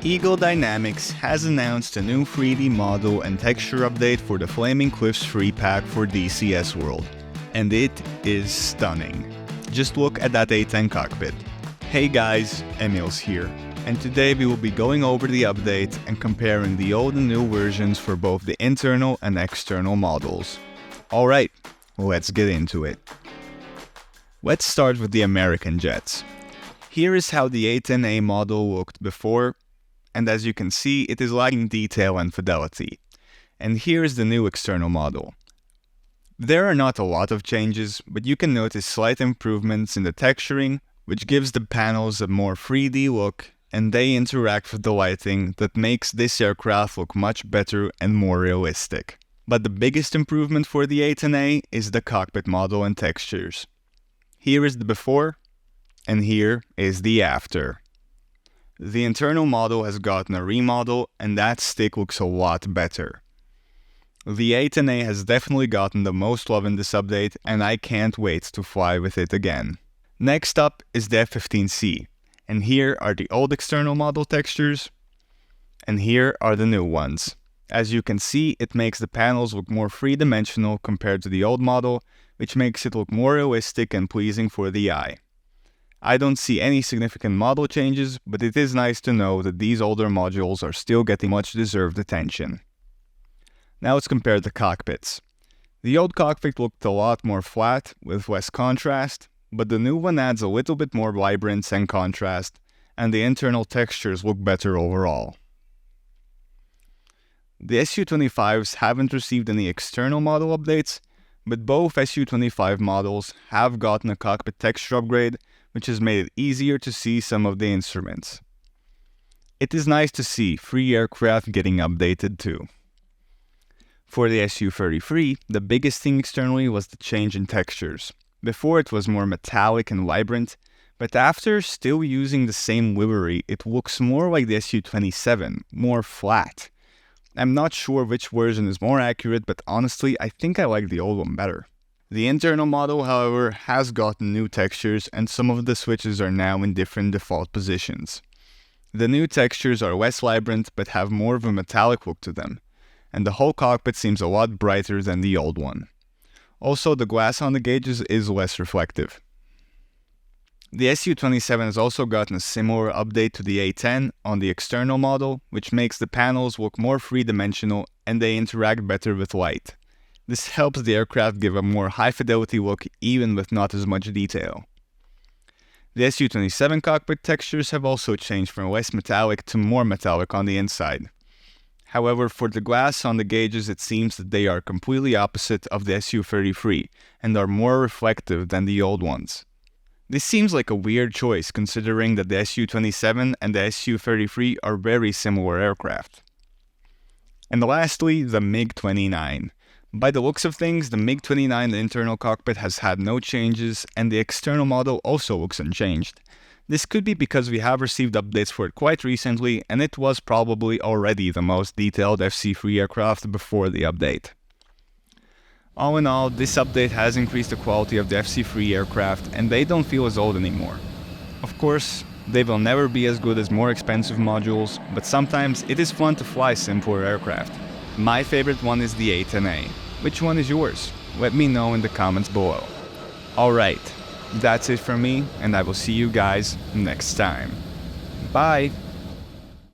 Eagle Dynamics has announced a new 3D model and texture update for the Flaming Cliffs free pack for DCS World, and it is stunning. Just look at that A-10 cockpit. Hey guys, Emils here, and today we will be going over the update and comparing the old and new versions for both the internal and external models. Alright, let's get into it. Let's start with the American jets. Here is how the A-10A model looked before, and as you can see, it is lacking detail and fidelity. And here is the new external model. There are not a lot of changes, but you can notice slight improvements in the texturing, which gives the panels a more 3D look, and they interact with the lighting that makes this aircraft look much better and more realistic. But the biggest improvement for the A-10A is the cockpit model and textures. Here is the before, and here is the after. The internal model has gotten a remodel, and that stick looks a lot better. The A-10A has definitely gotten the most love in this update, and I can't wait to fly with it again. Next up is the F-15C, and here are the old external model textures, and here are the new ones. As you can see, it makes the panels look more three-dimensional compared to the old model, which makes it look more realistic and pleasing for the eye. I don't see any significant model changes, but it is nice to know that these older modules are still getting much deserved attention. Now let's compare the cockpits. The old cockpit looked a lot more flat, with less contrast, but the new one adds a little bit more vibrance and contrast, and the internal textures look better overall. The Su-25s haven't received any external model updates, but both Su-25 models have gotten a cockpit texture upgrade, which has made it easier to see some of the instruments. It is nice to see free aircraft getting updated too. For the Su-33, the biggest thing externally was the change in textures. Before it was more metallic and vibrant, but after still using the same livery, it looks more like the Su-27, more flat. I'm not sure which version is more accurate, but honestly, I think I like the old one better. The internal model, however, has gotten new textures, and some of the switches are now in different default positions. The new textures are less vibrant, but have more of a metallic look to them, and the whole cockpit seems a lot brighter than the old one. Also, the glass on the gauges is less reflective. The Su-27 has also gotten a similar update to the A-10 on the external model, which makes the panels look more three-dimensional and they interact better with light. This helps the aircraft give a more high-fidelity look even with not as much detail. The Su-27 cockpit textures have also changed from less metallic to more metallic on the inside. However, for the glass on the gauges, it seems that they are completely opposite of the Su-33 and are more reflective than the old ones. This seems like a weird choice considering that the Su-27 and the Su-33 are very similar aircraft. And lastly, the MiG-29. By the looks of things, the MiG-29 internal cockpit has had no changes, and the external model also looks unchanged. This could be because we have received updates for it quite recently, and it was probably already the most detailed FC3 aircraft before the update. All in all, this update has increased the quality of the FC3 aircraft, and they don't feel as old anymore. Of course, they will never be as good as more expensive modules, but sometimes it is fun to fly simpler aircraft. My favorite one is the A-10A. Which one is yours? Let me know in the comments below. Alright, that's it from me, and I will see you guys next time. Bye!